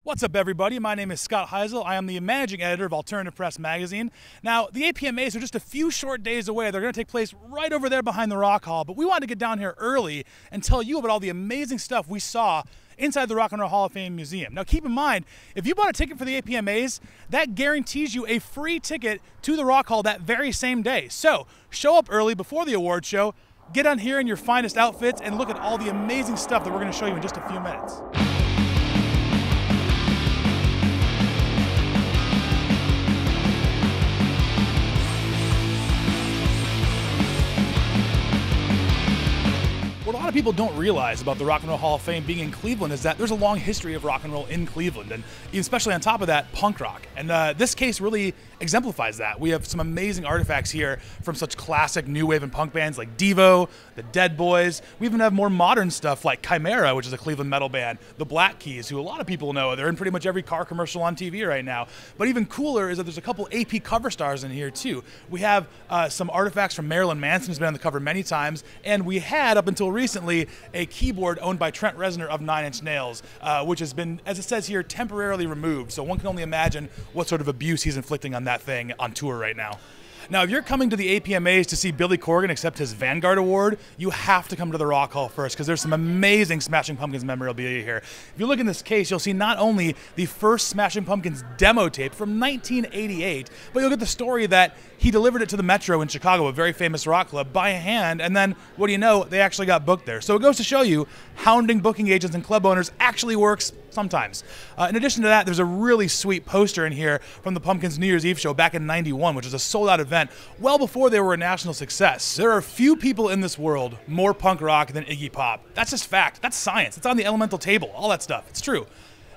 What's up, everybody? My name is Scott Heisel. I am the managing editor of Alternative Press magazine. Now, the APMAs are just a few short days away. They're going to take place right over there behind the Rock Hall, but we wanted to get down here early and tell you about all the amazing stuff we saw inside the Rock and Roll Hall of Fame Museum. Now, keep in mind, if you bought a ticket for the APMAs, that guarantees you a free ticket to the Rock Hall that very same day. So, show up early before the award show, get on here in your finest outfits, and look at all the amazing stuff that we're going to show you in just a few minutes. What a lot of people don't realize about the Rock and Roll Hall of Fame being in Cleveland is that there's a long history of rock and roll in Cleveland, and especially on top of that, punk rock. And this case really exemplifies that. We have some amazing artifacts here from such classic new wave and punk bands like Devo, the Dead Boys. We even have more modern stuff like Chimera, which is a Cleveland metal band, the Black Keys, who a lot of people know. They're in pretty much every car commercial on TV right now. But even cooler is that there's a couple AP cover stars in here too. We have some artifacts from Marilyn Manson, who's been on the cover many times, and we had, up until recently, a keyboard owned by Trent Reznor of Nine Inch Nails, which has been, as it says here, temporarily removed. So one can only imagine what sort of abuse he's inflicting on that thing on tour right now. Now, if you're coming to the APMAs to see Billy Corgan accept his Vanguard Award, you have to come to the Rock Hall first, because there's some amazing Smashing Pumpkins memorabilia here. If you look in this case, you'll see not only the first Smashing Pumpkins demo tape from 1988, but you'll get the story that he delivered it to the Metro in Chicago, a very famous rock club, by hand, and then, what do you know, they actually got booked there. So it goes to show you, hounding booking agents and club owners actually works sometimes. In addition to that, there's a really sweet poster in here from the Pumpkins New Year's Eve show back in '91, which was a sold-out event well before they were a national success. There are few people in this world more punk rock than Iggy Pop. That's just fact. That's science. It's on the elemental table. All that stuff. It's true.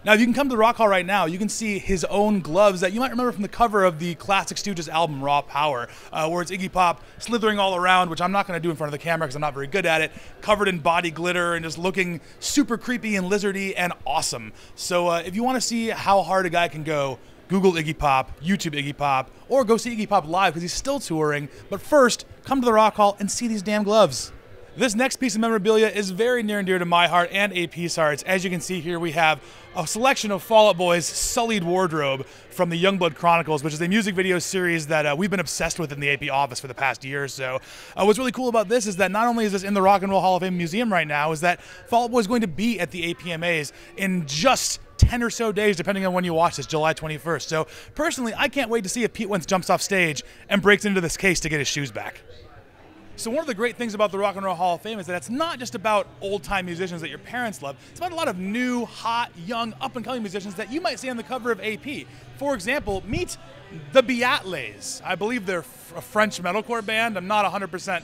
Now, if you can come to the Rock Hall right now, you can see his own gloves that you might remember from the cover of the Classic Stooges album, Raw Power, where it's Iggy Pop slithering all around, which I'm not going to do in front of the camera because I'm not very good at it, covered in body glitter and just looking super creepy and lizardy and awesome. So if you want to see how hard a guy can go, Google Iggy Pop, YouTube Iggy Pop, or go see Iggy Pop live because he's still touring. But first, come to the Rock Hall and see these damn gloves. This next piece of memorabilia is very near and dear to my heart and AP's hearts. As you can see here, we have a selection of Fall Out Boy's sullied wardrobe from the Youngblood Chronicles, which is a music video series that we've been obsessed with in the AP office for the past year or so. What's really cool about this is that not only is this in the Rock and Roll Hall of Fame Museum right now, is that Fall Out Boy is going to be at the APMAs in just 10 or so days, depending on when you watch this, July 21st. So personally, I can't wait to see if Pete Wentz jumps off stage and breaks into this case to get his shoes back. So one of the great things about the Rock and Roll Hall of Fame is that it's not just about old-time musicians that your parents love. It's about a lot of new, hot, young, up-and-coming musicians that you might see on the cover of AP. For example, meet the Beatles. I believe they're a French metalcore band. I'm not 100%.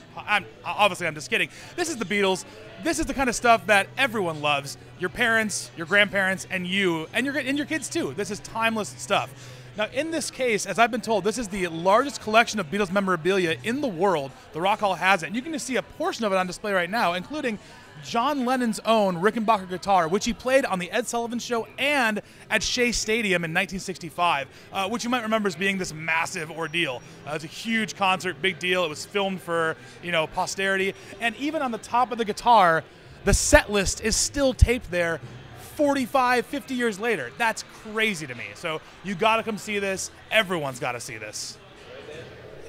Obviously, I'm just kidding. This is the Beatles. This is the kind of stuff that everyone loves. Your parents, your grandparents, and you, and your kids too. This is timeless stuff. Now, in this case, as I've been told, this is the largest collection of Beatles memorabilia in the world. The Rock Hall has it. And you can just see a portion of it on display right now, including John Lennon's own Rickenbacker guitar, which he played on The Ed Sullivan Show and at Shea Stadium in 1965, which you might remember as being this massive ordeal. It was a huge concert, big deal. It was filmed for, posterity. And even on the top of the guitar, the set list is still taped there 45, 50 years later. That's crazy to me. So you gotta come see this. Everyone's gotta see this.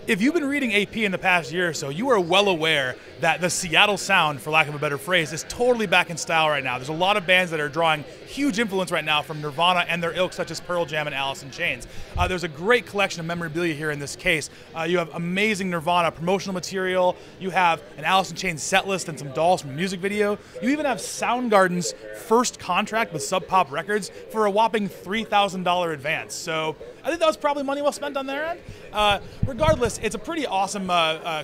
If you've been reading AP in the past year or so, you are well aware that the Seattle sound, for lack of a better phrase, is totally back in style right now. There's a lot of bands that are drawing huge influence right now from Nirvana and their ilk, such as Pearl Jam and Alice in Chains. There's a great collection of memorabilia here in this case. You have amazing Nirvana promotional material. You have an Alice in Chains set list and some dolls from a music video. You even have Soundgarden's first contract with Sub Pop Records for a whopping $3,000 advance. So I think that was probably money well spent on their end. Regardless, it's a pretty awesome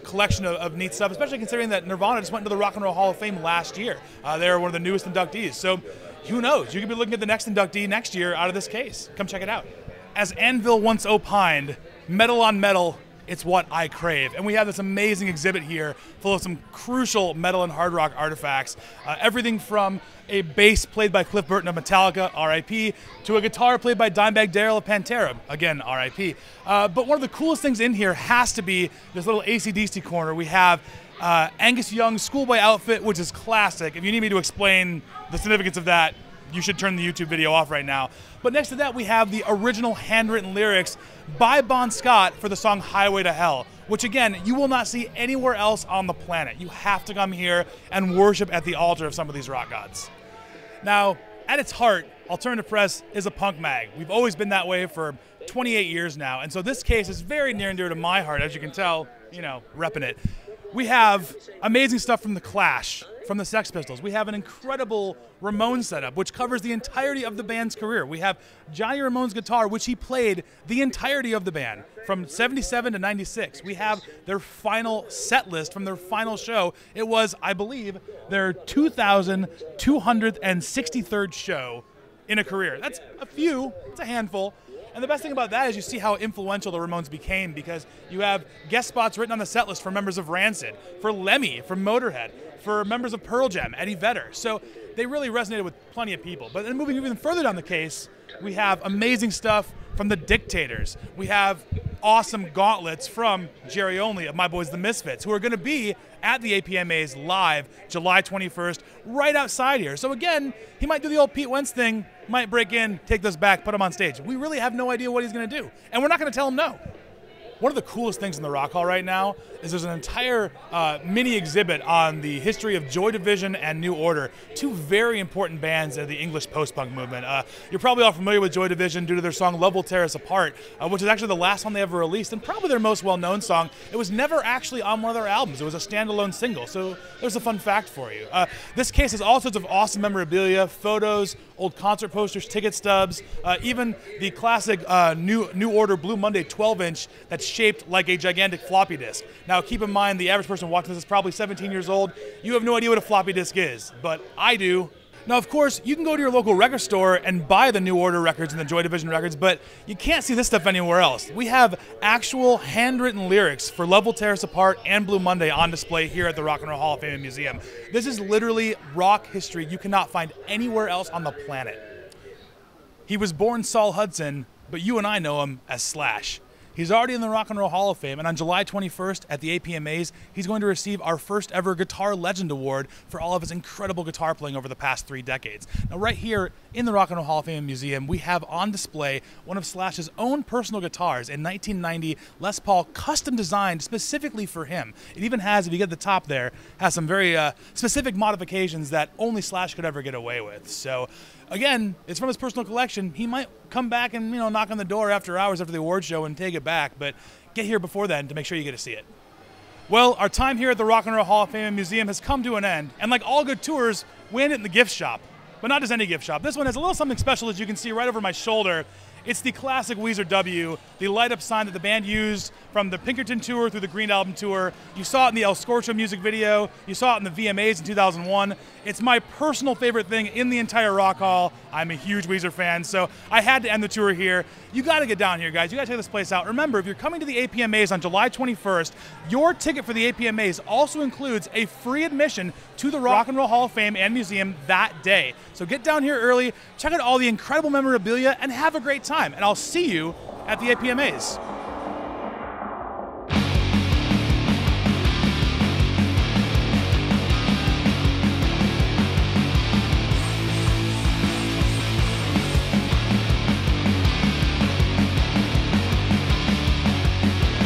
collection of neat stuff, especially considering that Nirvana just went into the Rock and Roll Hall of Fame last year. They're one of the newest inductees. So who knows? You could be looking at the next inductee next year out of this case. Come check it out. As Anvil once opined, metal on metal, it's what I crave. And we have this amazing exhibit here full of some crucial metal and hard rock artifacts. Everything from a bass played by Cliff Burton of Metallica, R.I.P., to a guitar played by Dimebag Darrell of Pantera, again, R.I.P. But one of the coolest things in here has to be this little AC/DC corner. We have Angus Young's schoolboy outfit, which is classic. If you need me to explain the significance of that, you should turn the YouTube video off right now. But next to that, we have the original handwritten lyrics by Bon Scott for the song Highway to Hell, which again, you will not see anywhere else on the planet. You have to come here and worship at the altar of some of these rock gods. Now, at its heart, Alternative Press is a punk mag. We've always been that way for 28 years now, and so this case is very near and dear to my heart, as you can tell, you know, repping it. We have amazing stuff from The Clash, from the Sex Pistols. We have an incredible Ramones setup, which covers the entirety of the band's career. We have Johnny Ramone's guitar, which he played the entirety of the band, from 77 to 96. We have their final set list from their final show. It was, I believe, their 2,263rd show in a career. That's a few, it's a handful. And the best thing about that is you see how influential the Ramones became, because you have guest spots written on the set list for members of Rancid, for Lemmy from Motorhead, for members of Pearl Jam, Eddie Vedder. So they really resonated with plenty of people. But then moving even further down the case, we have amazing stuff from the Dictators. We have awesome gauntlets from Jerry Only of My Boys the Misfits, who are going to be at the APMAs live July 21st, right outside here. So again, he might do the old Pete Wentz thing, might break in, take those back, put them on stage. We really have no idea what he's going to do, and we're not going to tell him no. One of the coolest things in the Rock Hall right now is there's an entire mini exhibit on the history of Joy Division and New Order, two very important bands of the English post-punk movement. You're probably all familiar with Joy Division due to their song Love Will Tear Us Apart, which is actually the last one they ever released, and probably their most well-known song. It was never actually on one of their albums. It was a standalone single, so there's a fun fact for you. This case has all sorts of awesome memorabilia, photos, old concert posters, ticket stubs, even the classic New Order Blue Monday 12-inch that's shaped like a gigantic floppy disk. Now keep in mind, the average person watching this is probably 17 years old. You have no idea what a floppy disk is, but I do. Now, of course, you can go to your local record store and buy the New Order records and the Joy Division records, but you can't see this stuff anywhere else. We have actual handwritten lyrics for Love Will Tear Us Apart and Blue Monday on display here at the Rock and Roll Hall of Fame and Museum. This is literally rock history you cannot find anywhere else on the planet. He was born Saul Hudson, but you and I know him as Slash. He's already in the Rock and Roll Hall of Fame, and on July 21st at the APMAs, he's going to receive our first ever Guitar Legend Award for all of his incredible guitar playing over the past 3 decades. Now, right here in the Rock and Roll Hall of Fame Museum, we have on display one of Slash's own personal guitars, a 1990 Les Paul custom designed specifically for him. It even has, if you get to the top there, has some very specific modifications that only Slash could ever get away with. So, again, it's from his personal collection. He might come back and, you know, knock on the door after hours after the award show and take it back, but get here before then to make sure you get to see it. Well, our time here at the Rock and Roll Hall of Fame and Museum has come to an end, and like all good tours, we end it in the gift shop. But not just any gift shop. This one has a little something special, as you can see right over my shoulder. It's the classic Weezer W, the light-up sign that the band used from the Pinkerton tour through the Green Album tour. You saw it in the El Scorcho music video. You saw it in the VMAs in 2001. It's my personal favorite thing in the entire Rock Hall. I'm a huge Weezer fan, so I had to end the tour here. You got to get down here, guys. You got to check this place out. Remember, if you're coming to the APMAs on July 21st, your ticket for the APMAs also includes a free admission to the Rock and Roll Hall of Fame and Museum that day. So get down here early, check out all the incredible memorabilia, and have a great time. And I'll see you at the APMAs.